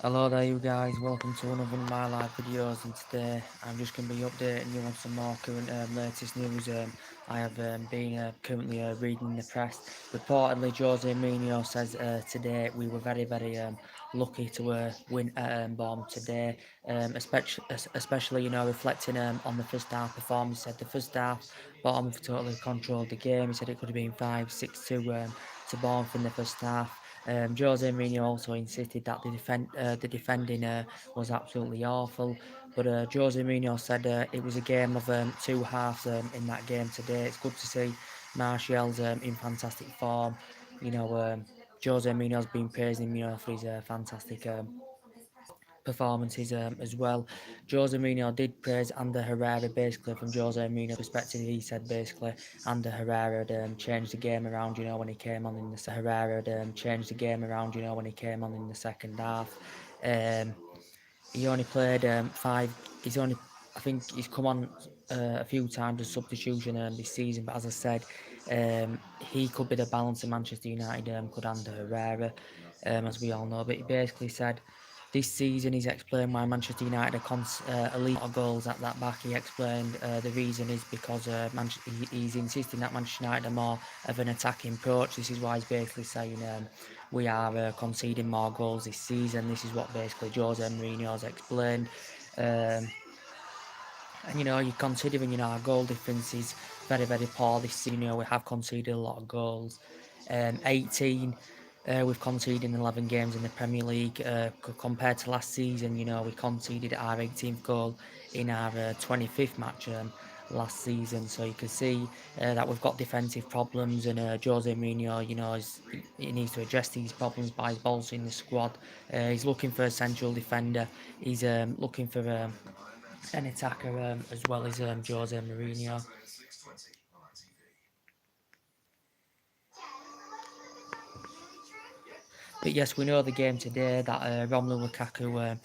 Hello there you guys, welcome to another one of my live videos, and today I'm just going to be updating you on some more current latest news. I have been currently reading the press. Reportedly Jose Mourinho says today we were very lucky to win at Bournemouth today, especially reflecting on the first half performance. He said the first half Bournemouth totally controlled the game. He said it could have been 5-6 to Bournemouth in the first half. Jose Mourinho also insisted that the defending was absolutely awful, but Jose Mourinho said it was a game of two halves in that game today. It's good to see Martial's in fantastic form. You know, Jose Mourinho's been praising him, for his fantastic performances as well. Jose Mourinho did praise Ander Herrera basically from Jose Mourinho's perspective. He said basically Ander Herrera had changed the game around, when he came on in the Herrera had changed the game around, when he came on in the second half. Um, he only played five. He's only, I think, he's come on a few times as substitution this season. But as I said, he could be the balance of Manchester United. Could Ander Herrera, as we all know. But he basically said this season he's explained why Manchester United are lead of goals at that back. He explained the reason is because he's insisting that Manchester United are more of an attacking approach. This is why he's basically saying we are conceding more goals this season. This is what basically Jose Mourinho has explained. Um, and you're considering our goal difference is very poor this season. We have conceded a lot of goals. 18. We've conceded in 11 games in the Premier League. Compared to last season, we conceded our 18th goal in our 25th match last season. So you can see that we've got defensive problems, and Jose Mourinho, he needs to address these problems by bolstering the squad. He's looking for a central defender. He's looking for an attacker as well as Jose Mourinho. But yes, we know the game today that Romelu Lukaku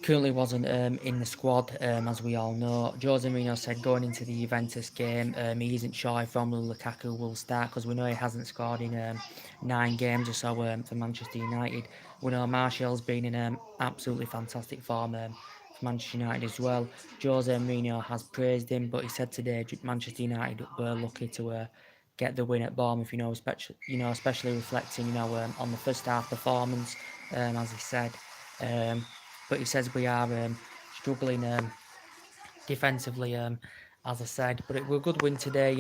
currently wasn't in the squad, as we all know. Jose Mourinho said going into the Juventus game, he isn't sure if Romelu Lukaku will start because we know he hasn't scored in 9 games or so for Manchester United. We know Martial's been in absolutely fantastic form for Manchester United as well. Jose Mourinho has praised him, but he said today Manchester United were lucky to get the win at Bournemouth. Especially reflecting on the first half performance, as he said. But he says we are struggling defensively, as I said. But it was a good win today.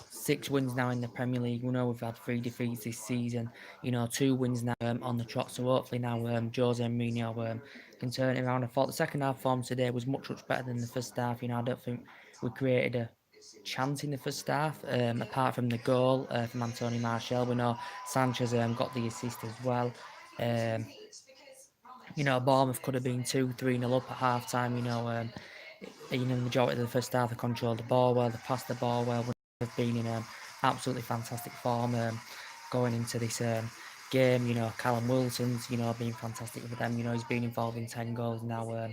6 wins now in the Premier League. We know we've had 3 defeats this season. 2 wins now on the trot. So hopefully now Jose Mourinho can turn it around. I thought the second half form today was much better than the first half. I don't think we created a chance in the first half, apart from the goal from Anthony Martial. We know Sanchez got the assist as well. Um, Bournemouth could have been 2-3-0 up at half time. The majority of the first half they controlled the ball well, they passed the ball well. They've been in absolutely fantastic form going into this game. Callum Wilson's been fantastic for them. He's been involved in 10 goals now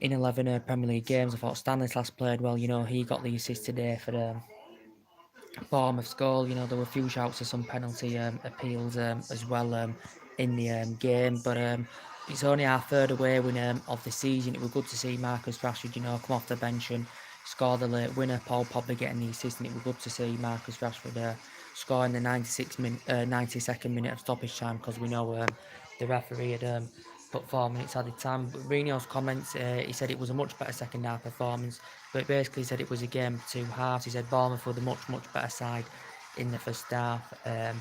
in 11 Premier League games. I thought Stanislas played well. He got the assist today for Bournemouth's goal. There were a few shouts of some penalty appeals as well in the game, but it's only our third away win of the season. It was good to see Marcus Rashford, come off the bench and score the late winner. Paul Pogba getting the assist, and it was good to see Marcus Rashford scoring the 92nd minute of stoppage time, because we know the referee had put 4 minutes added time. But Mourinho's comments, he said it was a much better second half performance, but basically said it was a game of 2 halves. He said Bournemouth were the much better side in the first half,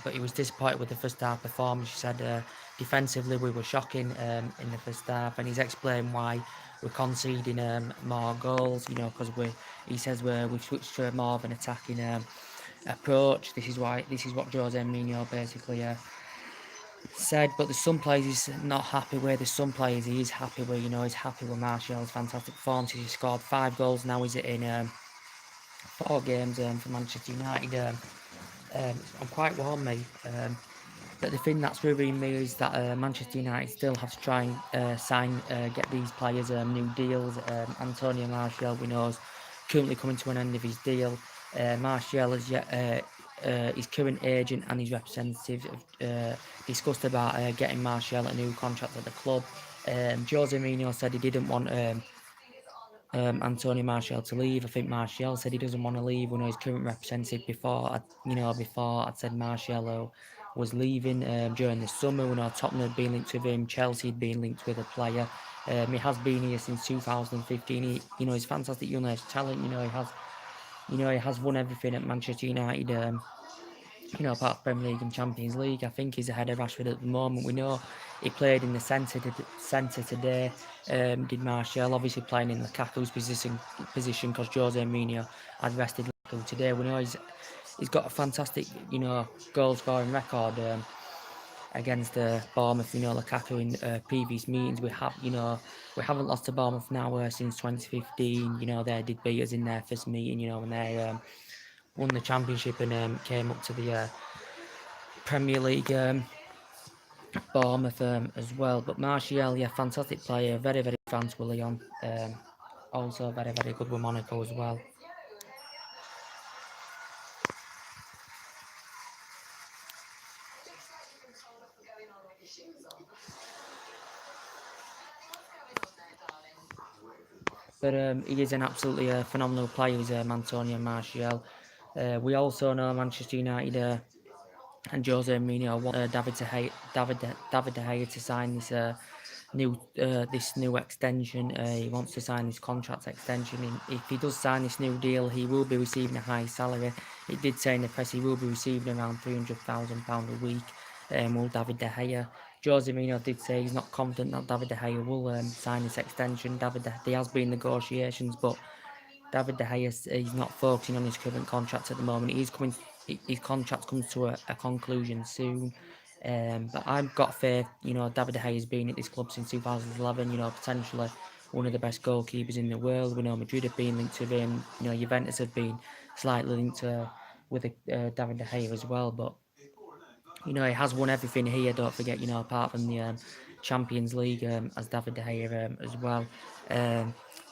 but he was disappointed with the first half performance. He said defensively we were shocking in the first half, and he's explained why we're conceding more goals. Because he says we've switched to more of an attacking approach. This is what Jose Mourinho basically said. But there's some players he's not happy with. There's some players he is happy with. He's happy with Martial's fantastic form. He's scored 5 goals now. He's in 4 games for Manchester United. I'm quite warm, mate. But the thing that's worrying me is that Manchester United still have to try and get these players new deals. Antonio Martial, we know, is currently coming to an end of his deal. Martial has yet his current agent and his representative have discussed about getting Martial a new contract at the club. Jose Mourinho said he didn't want Antonio Martial to leave. I think Martial said he doesn't want to leave. We know his current representative before I'd said Martial was leaving during the summer. We know Tottenham had been linked with him, Chelsea had been linked with a player. He has been here since 2015. He's fantastic young age talent. He has won everything at Manchester United. Apart from Premier League and Champions League. I think he's ahead of Rashford at the moment. We know he played in the centre today. Did Martial, obviously playing in Lukaku's position because Jose Mourinho had rested Lukaku today. We know he's got a fantastic, goal scoring record against Bournemouth. Lukaku in previous meetings we haven't lost to Bournemouth now since 2015. They did beat us in their first meeting. When they won the championship and came up to the Premier League, Bournemouth as well. But Martial, yeah, fantastic player, very, very fans with Leon. Also very, very good with Monaco as well. But he is an absolutely phenomenal player, is Antonio Martial. We also know Manchester United and Jose Mourinho want David De Gea to sign this new extension. He wants to sign his contract extension. And if he does sign this new deal, he will be receiving a high salary. It did say in the press he will be receiving around £300,000 a week. Will David De Gea? Jose Mourinho did say he's not confident that David De Gea will sign this extension. There has been negotiations, but David De Gea he's not focusing on his current contract at the moment. His contract comes to a conclusion soon. But I've got faith. David De Gea has been at this club since 2011. Potentially one of the best goalkeepers in the world. We know Madrid have been linked to him. Juventus have been slightly linked with David De Gea as well. But he has won everything here. Don't forget, apart from the Champions League, as David De Gea as well.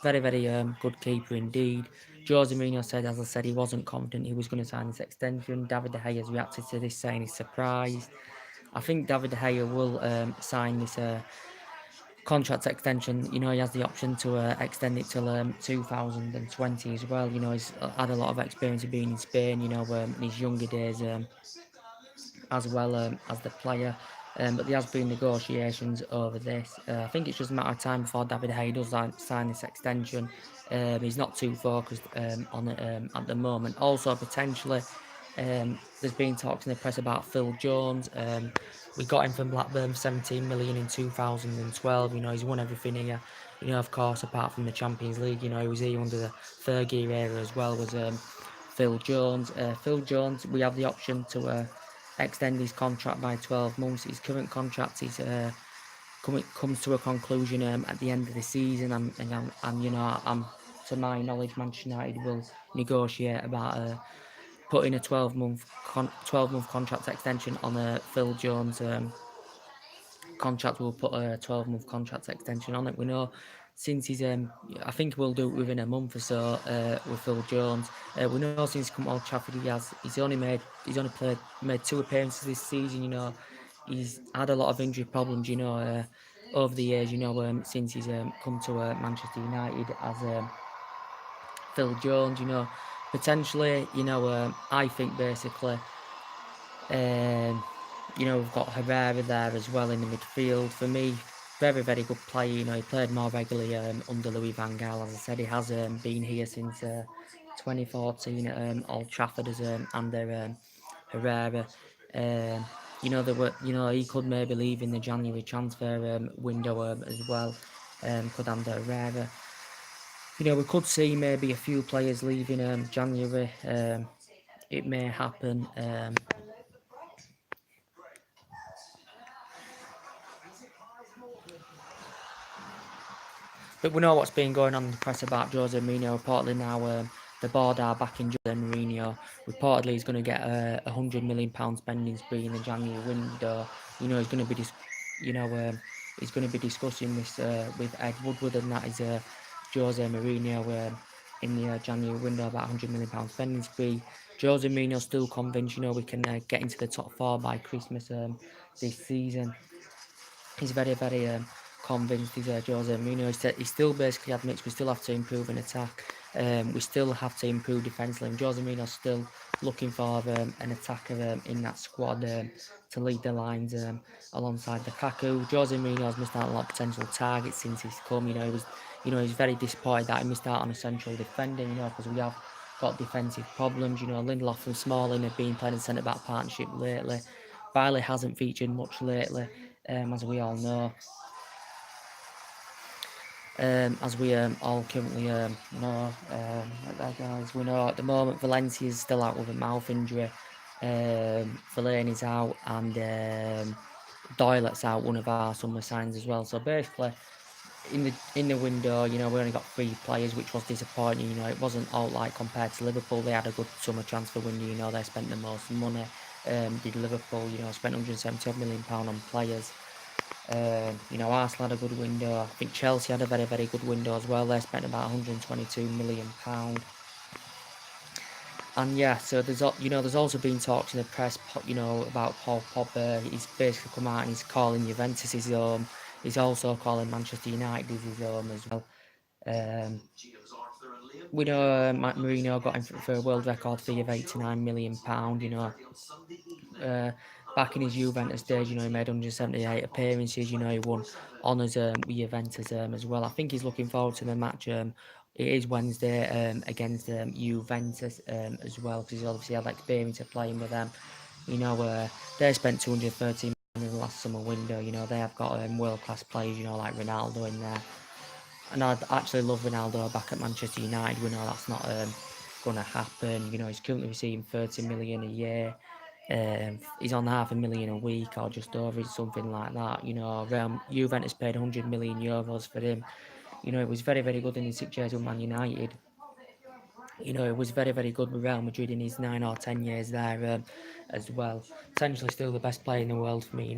Very, very good keeper indeed. Jose Mourinho said, as I said, he wasn't confident he was going to sign this extension. David De Gea has reacted to this, saying he's surprised. I think David De Gea will sign this contract extension. He has the option to extend it till 2020 as well. He's had a lot of experience of being in Spain, in his younger days as well as the player. But there has been negotiations over this. I think it's just a matter of time before David Hay does sign this extension. He's not too focused on it at the moment. Also, potentially, there's been talks in the press about Phil Jones. We got him from Blackburn for 17 million in 2012. He's won everything here. Of course, apart from the Champions League, he was here under the Fergie era as well. Was Phil Jones. Phil Jones, we have the option to extend his contract by 12 months. His current contract is comes to a conclusion at the end of the season, and to my knowledge, Manchester United will negotiate about putting a 12-month contract extension on Phil Jones' contract. Will put a 12-month contract extension on it. We know since he's I think we'll do it within a month or so with Phil Jones. We know since come Old Trafford he's only made 2 appearances this season. He's had a lot of injury problems. Over the years. Since he's come to Manchester United as Phil Jones. Potentially. I think basically. We've got Herrera there as well in the midfield. For me, very, very good player. He played more regularly under Louis van Gaal. As I said, he has been here since 2014 at Old Trafford as under Herrera. He could maybe leave in the January transfer window as well. Could under Herrera. We could see maybe a few players leaving January. It may happen. But we know what's been going on in the press about Jose Mourinho. Reportedly now the board are backing Jose Mourinho. Reportedly he's going to get a £100 million spending spree in the January window. He's going to be he's going to be discussing this with Ed Woodward, and that is Jose Mourinho in the January window, about £100 million spending spree. Jose Mourinho still convinced, we can get into the top four by Christmas this season. He's very, very convinced. He's Jose Mourinho. He still basically admits we still have to improve in attack. We still have to improve defensively. And Jose Mourinho's still looking for an attacker in that squad to lead the lines alongside Lukaku. Jose Mourinho's missed out on a lot of potential targets since he's come. He's very disappointed that he missed out on a central defender. Because we have got defensive problems. Lindelof and Smalling have been playing in centre back partnership lately. Bailey hasn't featured much lately, as we all know. As we all currently know, guys, we know at the moment Valencia's still out with a mouth injury. Fellaini's out, and Doyle's out, one of our summer signs as well. So basically, in the window, we only got 3 players, which was disappointing. It wasn't all like compared to Liverpool. They had a good summer transfer window. They spent the most money. Did Liverpool, spent £170 million on players. Arsenal had a good window. I think Chelsea had a very, very good window as well. They spent about £122 million. And yeah, so there's also been talks in the press, about Paul Pogba. He's basically come out and he's calling Juventus his home. He's also calling Manchester United his home as well. We know Mourinho got him for a world record fee of £89 million. Back in his Juventus days, he made 178 appearances. He won honours with Juventus as well. I think he's looking forward to the match. It is Wednesday against Juventus as well, because he's obviously had experience of playing with them. They spent 213 million in the last summer window. They have got world-class players, like Ronaldo in there. And I'd actually love Ronaldo back at Manchester United. We know that's not going to happen. He's currently receiving 30 million a year. He's on £500,000 a week or just over, something like that. Juventus paid €100 million for him. It was very, very good in his 6 years with Man United. It was very, very good with Real Madrid in his 9 or 10 years there as well. Potentially still the best player in the world for me,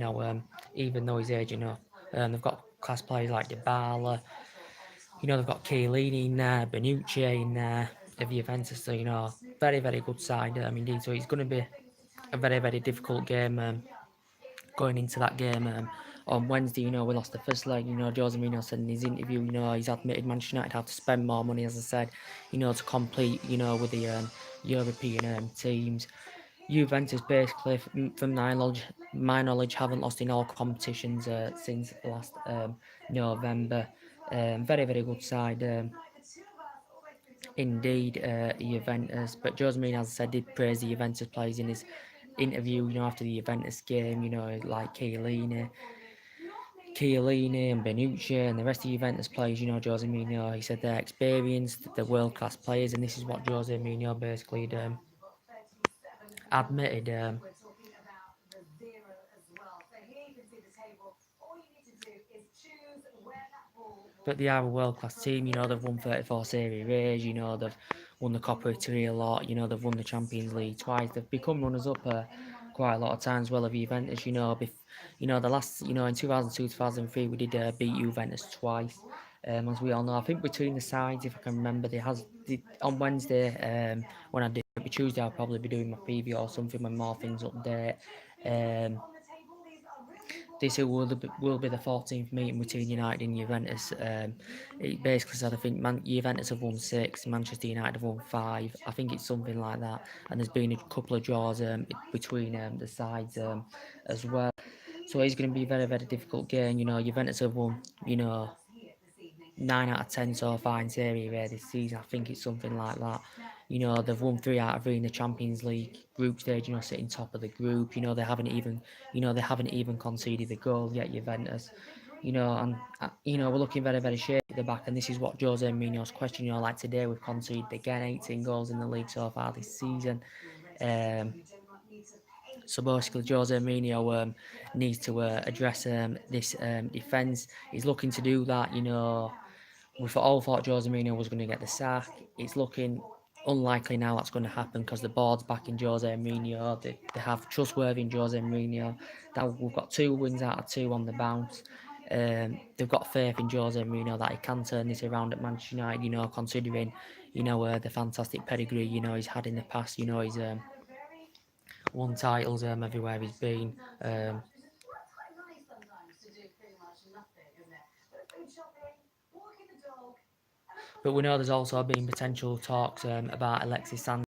even though he's aging up. They've got class players like Dybala. They've got Chiellini in there, Bonucci in there, of Juventus. So, very, very good side indeed. So it's going to be a very, very difficult game going into that game on Wednesday. We lost the first leg. Jose Mourinho said in his interview, he's admitted Manchester United have to spend more money, as I said, to compete, with the European teams. Juventus basically, from my knowledge, haven't lost in all competitions since last November. Very, very good side indeed, Juventus. But Jose Mourinho, as I said, did praise the Juventus players in his interview, after the Juventus game, like Chiellini and Bonucci and the rest of the Juventus players, Jose Mourinho, he said they're experienced, they're world-class players, and this is what Jose Mourinho basically admitted. But they are a world-class team. They've won 34 Serie A's. They've won the Coppa Italy a lot. They've won the Champions League twice. They've become runners-up quite a lot of times. Well, of Juventus, the last, in 2002, 2003, we did beat Juventus twice. As we all know, I think between the sides, if I can remember, on Wednesday, when I did it, Tuesday, I'll probably be doing my preview or something when more things update. This will be the 14th meeting between United and Juventus. It basically said, I think Juventus have won 6, Manchester United have won 5. I think it's something like that. And there's been a couple of draws between the sides as well. So it's going to be a very, very difficult game. Juventus have won, 9 out of 10 so far in Serie A this season. I think it's something like that. They've won 3 out of 3 in the Champions League group stage, sitting top of the group. They haven't even conceded a goal yet, Juventus. And we're looking very, very shaky at the back, and this is what Jose Mourinho's question. Like today we've conceded again 18 goals in the league so far this season. So basically, Jose Mourinho needs to address this defence. He's looking to do that. We all thought Jose Mourinho was going to get the sack. It's looking unlikely now that's going to happen because the board's backing Jose Mourinho. They have trustworthy in Jose Mourinho. We've got 2 wins out of 2 on the bounce. They've got faith in Jose Mourinho that he can turn this around at Manchester United, considering, the fantastic pedigree, he's had in the past. He's won titles everywhere he's been. But we know there's also been potential talks about Alexis Sanchez.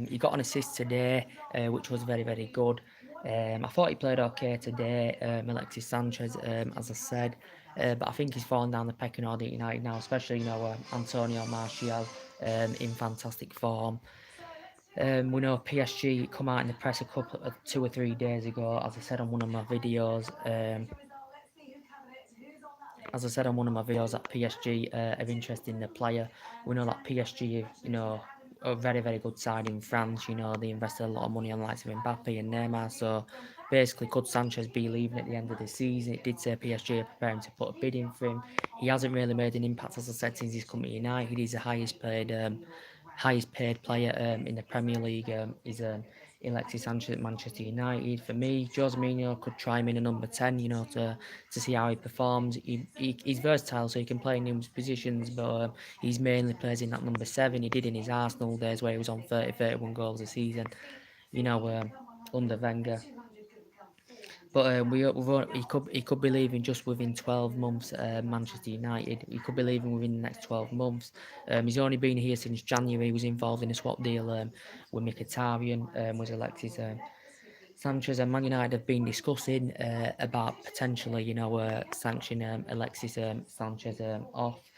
He got an assist today, which was very, very good. I thought he played okay today, Alexis Sanchez, as I said. But I think he's fallen down the pecking order at United now, especially, Antonio Martial in fantastic form. We know PSG come out in the press a couple of 2 or 3 days ago, as I said on one of my videos. That PSG are interested in the player. We know that PSG, a very, very good side in France. They invested a lot of money on the likes of Mbappe and Neymar. So basically, could Sanchez be leaving at the end of the season? It did say PSG are preparing to put a bid in for him. He hasn't really made an impact, as I said, since he's come to United. He's the highest paid player in the Premier League. Is Alexis Sanchez at Manchester United. For me, Jose Mourinho could try him in a number 10, to see how he performs. He's versatile, so he can play in numerous positions, but he's mainly plays in that number 7. He did in his Arsenal days where he was on 31 goals a season, under Wenger. But he could be leaving just within 12 months. Manchester United. He could be leaving within the next 12 months. He's only been here since January. He was involved in a swap deal with Mkhitaryan. Was Alexis Sanchez and Man United have been discussing about potentially, sanctioning Alexis Sanchez off.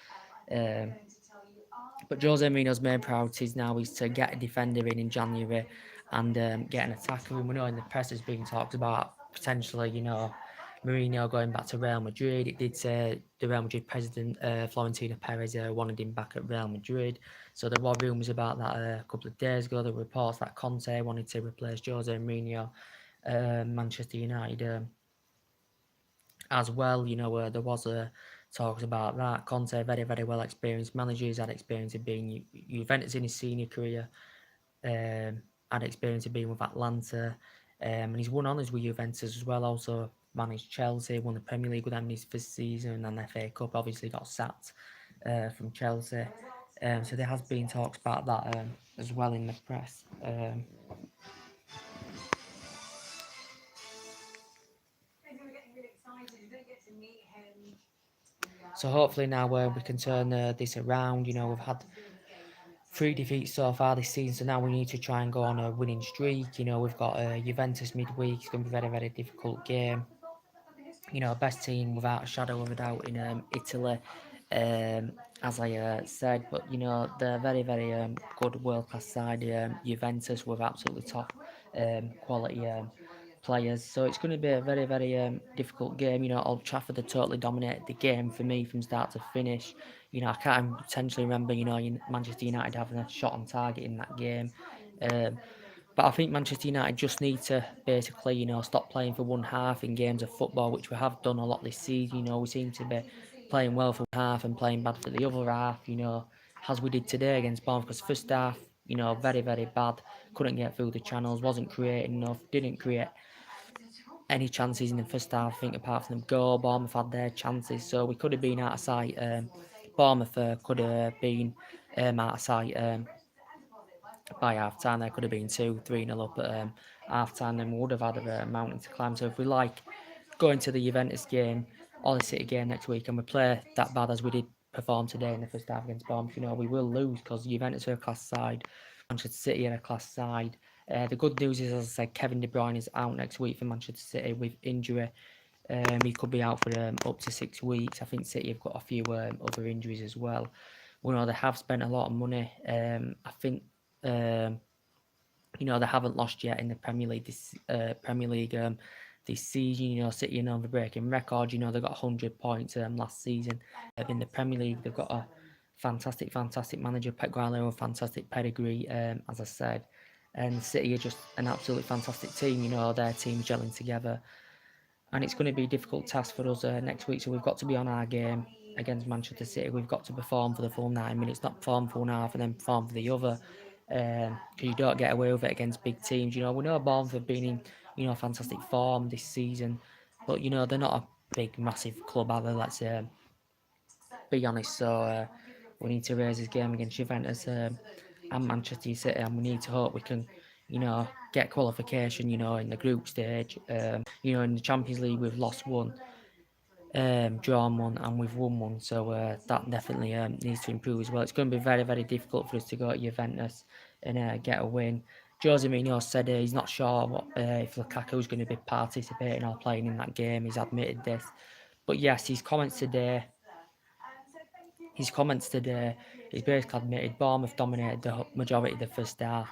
But Jose Mourinho's main priorities now is to get a defender in January and get an attacker. And we know in the press has been talked about potentially, Mourinho going back to Real Madrid. It did say the Real Madrid president, Florentino Perez, wanted him back at Real Madrid. So there were rumours about that a couple of days ago. There were reports that Conte wanted to replace Jose Mourinho, Manchester United as well. There was talks about that. Conte, very, very well experienced manager. He's had experience of being Juventus in his senior career. Had experience of being with Atlanta. And he's won honours with Juventus as well. Also managed Chelsea, won the Premier League with them in his first season, and the FA Cup. Obviously got sacked from Chelsea. So there has been talks about that as well in the press. So hopefully now we can turn this around. We've had 3 defeats so far this season, so now we need to try and go on a winning streak. We've got Juventus midweek. It's going to be a very, very difficult game. Best team without a shadow of a doubt in Italy, as I said. But they're very, very good world-class side. Juventus with absolutely top quality players. So it's going to be a very, very difficult game. Old Trafford have totally dominated the game for me from start to finish. I can't potentially remember, Manchester United having a shot on target in that game. But I think Manchester United just need to basically, stop playing for one half in games of football, which we have done a lot this season. We seem to be playing well for one half and playing bad for the other half, as we did today against Bournemouth. Because first half, very, very bad. Couldn't get through the channels, wasn't creating enough, didn't create any chances in the first half, I think, apart from the goal. Bournemouth had their chances, so we could have been out of sight. Bournemouth could have been out of sight by half time. There could have been 2-3-0 up at half time, and we would have had a mountain to climb. So if we like going to the Juventus game or the City game next week and we play that bad as we did perform today in the first half against Bournemouth, we will lose, because Juventus are a class side, Manchester City are a class side. The good news is, as I said, Kevin De Bruyne is out next week for Manchester City with injury. He could be out for up to 6 weeks. I think City have got a few other injuries as well. We know they have spent a lot of money. I think they haven't lost yet in the Premier League this season. City are over breaking record. They got 100 points last season. In the Premier League, they've got a fantastic manager, Pep Guardiola, fantastic pedigree, as I said. And City are just an absolutely fantastic team. Their team's gelling together. And it's going to be a difficult task for us next week. So we've got to be on our game against Manchester City. We've got to perform for the full 9 minutes, not perform for one half and then perform for the other. Because you don't get away with it against big teams. We know Bournemouth have been in, fantastic form this season. But, they're not a big, massive club either, let's be honest. So We need to raise his game against Juventus and Manchester City, and we need to hope we can, get qualification, in the group stage. In the Champions League we've lost one, drawn one, and we've won one, so that definitely needs to improve as well. It's going to be very, very difficult for us to go to Juventus and get a win. Jose Mourinho said he's not sure if Lukaku's going to be participating or playing in that game. He's admitted this. But yes, his comments today, he's basically admitted Bournemouth dominated the majority of the first half.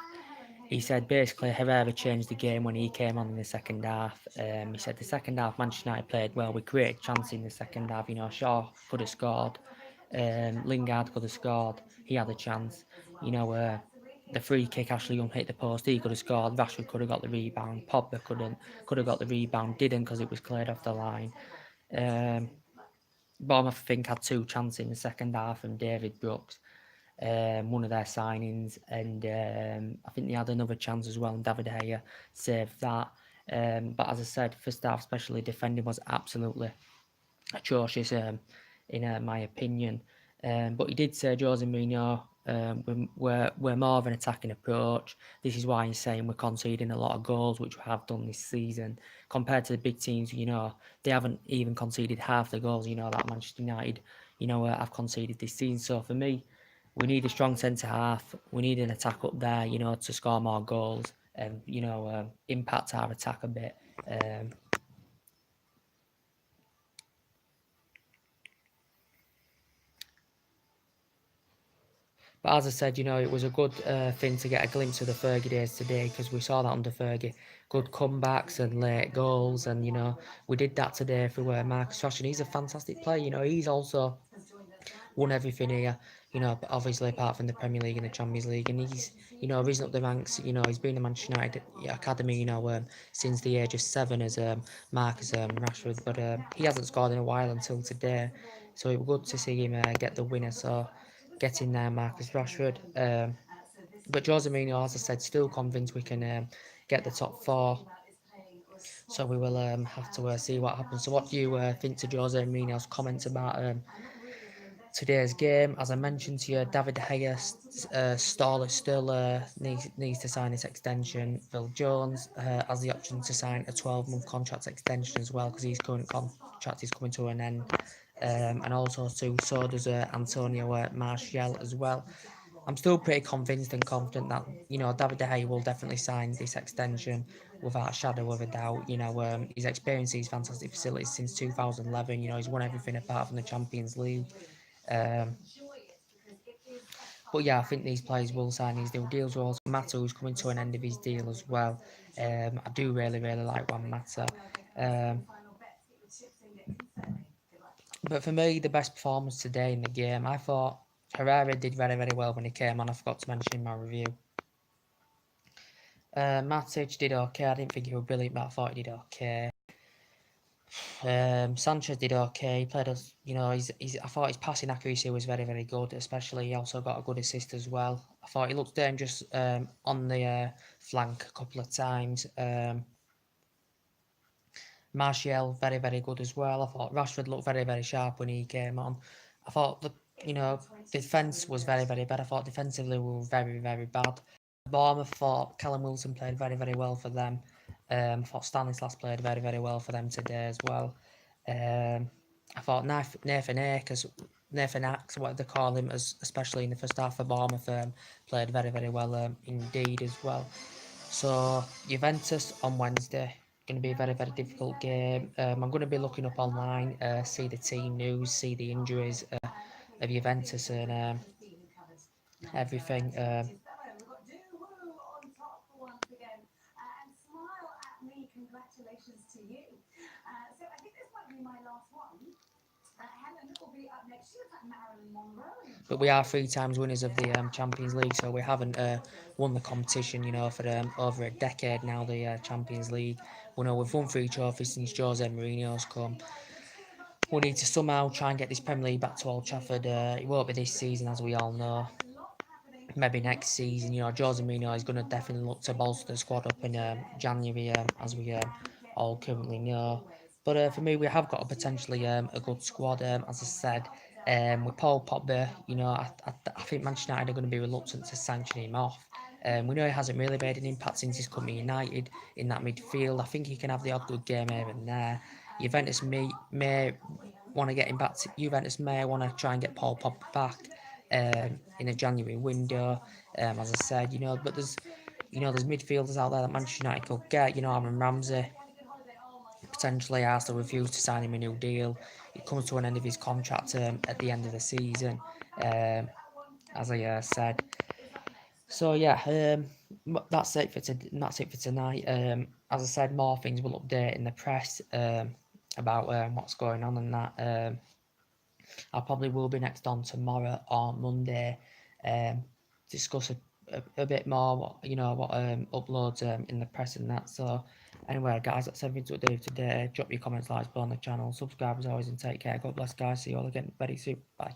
He said basically Herrera changed the game when he came on in the second half. He said the second half Manchester United played well. We created chances in the second half. Shaw could have scored. Lingard could have scored. He had a chance. The free kick Ashley Young hit the post. He could have scored. Rashford could have got the rebound. Pogba couldn't. Could have got the rebound. Didn't because it was cleared off the line. Bournemouth, I think, had two chances in the second half from David Brooks, one of their signings, and I think they had another chance as well, and David De Gea saved that. But as I said, first half, especially defending, was absolutely atrocious in my opinion. But he did say, Jose Mourinho, we're more of an attacking approach. This is why he's saying we're conceding a lot of goals, which we have done this season. Compared to the big teams, they haven't even conceded half the goals, that Manchester United, have conceded this season. So for me, we need a strong centre half. We need an attack up there, to score more goals and, impact our attack a bit. But as I said, it was a good thing to get a glimpse of the Fergie days today, because we saw that under Fergie. Good comebacks and late goals, and we did that today through Marcus Rashford. He's a fantastic player. He's also won everything here. But obviously apart from the Premier League and the Champions League, and he's risen up the ranks. He's been in the Manchester United academy, since the age of 7 as Marcus Rashford, but he hasn't scored in a while until today. So it was good to see him get the winner. So get in there, Marcus Rashford. But Jose Mourinho, as I said, still convinced we can get the top 4. So we will have to see what happens. So what do you think to Jose Mourinho's comments about today's game? As I mentioned to you, David De Gea still needs to sign his extension. Phil Jones has the option to sign a 12-month contract extension as well, because his current contract is coming to an end. And also too, so does Antonio Martial as well. I'm still pretty convinced and confident that David De Gea will definitely sign this extension without a shadow of a doubt. He's experienced these fantastic facilities since 2011. He's won everything apart from the Champions League. But yeah, I think these players will sign these new deals. Also, Mata, who's coming to an end of his deal as well. I do really, really like Juan Mata. But for me, the best performance today in the game, I thought Herrera did very, very well when he came on. I forgot to mention in my review. Matic did okay. I didn't think he was brilliant, but I thought he did okay. Sanchez did okay. He played us, I thought his passing accuracy was very, very good. Especially, he also got a good assist as well. I thought he looked dangerous on the flank a couple of times. Martial, very, very good as well. I thought Rashford looked very, very sharp when he came on. I thought the defence was very, very bad. I thought defensively we were very, very bad. Bournemouth, thought Callum Wilson played very, very well for them. I thought Stanislas played very, very well for them today as well. I thought Nathan Akes, whatever they call him, especially in the first half for Bournemouth, played very, very well indeed as well. So Juventus on Wednesday, going to be a very, very difficult game. I'm going to be looking up online, see the team news, see the injuries of Juventus and everything. But we are 3 times winners of the Champions League, so we haven't won the competition, for over a decade now, the Champions League. We've won 3 trophies since Jose Mourinho's come. We need to somehow try and get this Premier League back to Old Trafford. It won't be this season, as we all know. Maybe next season, Jose Mourinho is going to definitely look to bolster the squad up in January, as we all currently know. But for me, we have got a potentially a good squad. As I said, With Paul Pogba, I think Manchester United are going to be reluctant to sanction him off. We know he hasn't really made an impact since he's come to United in that midfield. I think he can have the odd good game here and there. Juventus may want to get him back. Juventus may want to try and get Paul Pogba back in a January window. As I said, but there's midfielders out there that Manchester United could get. Aaron Ramsey. Potentially Arsenal refused to sign him a new deal. It comes to an end of his contract at the end of the season, as I said. So yeah, that's it for tonight. As I said, more things will update in the press about what's going on and that. I probably will be next on tomorrow or Monday, discuss a bit more what uploads in the press and that. So anyway, guys, that's everything to do today. Drop your comments, likes, below on the channel, subscribe as always, and take care. God bless, guys. See you all again very soon. Bye.